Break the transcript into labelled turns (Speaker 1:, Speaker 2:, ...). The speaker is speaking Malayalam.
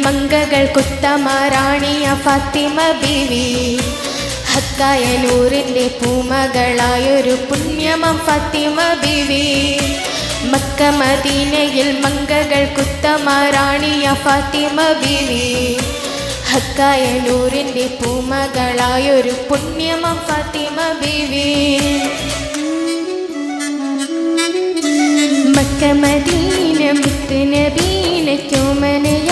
Speaker 1: മങ്കകൾ കുത്തമാറാണിയ ഫാത്തിമ ബീവി, ഹക്കായ നൂറിൻ്റെ പൂമകളായൊരു പുണ്യമം ഫാത്തിമ ബീവി. മക്ക മദീനയിൽ മങ്കകൾ കുത്തമാറാണിയ ഫാത്തിമ ബീവി, ഹക്കായ നൂറിൻ്റെ പൂമകളായൊരു പുണ്യമം ഫാത്തിമ ബീവി. മക്ക മദീന മുത്ത് നബീന ചോമനയ